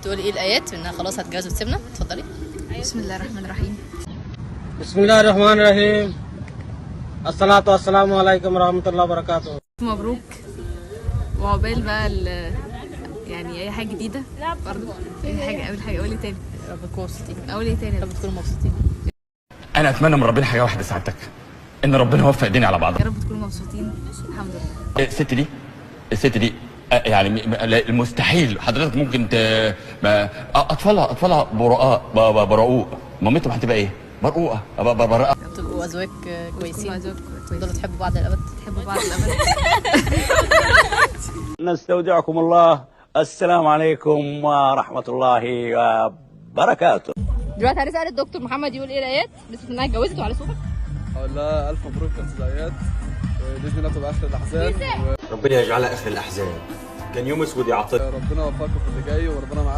تقولي ايه الايات انها خلاص هتجوز وتسيبنا؟ اتفضلي. بسم الله الرحمن الرحيم. بسم الله الرحمن الرحيم. الصلاة والسلام عليكم ورحمة الله وبركاته. مبروك، وعقبال بقى يعني اي حاجه جديده برضه. اول حاجه قولي تاني. يا رب تكونوا مبسوطين. قولي تاني. يا رب تكونوا مبسوطين. انا اتمنى من ربنا حاجه واحده سعادتك، ان ربنا يوفق الدنيا على بعضها. يا رب تكونوا مبسوطين. الحمد لله. الست دي يعني المستحيل حضرتك ممكن اطفالها برقوق. مامتهم هتبقى ايه؟ برقوقه برقه. تبقوا ازواج كويسين، أزواج تفضلوا تحبوا بعض للابد. تحبوا بعض الابد. نستودعكم الله. السلام عليكم ورحمة الله وبركاته. دلوقتي هنسال الدكتور محمد يقول ايه الايات نثبت انها اتجوزت وعلى صوتك. اقول لها الف مبروك يا استاذ ايات، باذن الله تبقى اخر الاحزان. ربنا يجعلها اخر الاحزان. كان يوم اسود يا عطيه. ربنا يوفقكم في اللي جاي وربنا معاكم.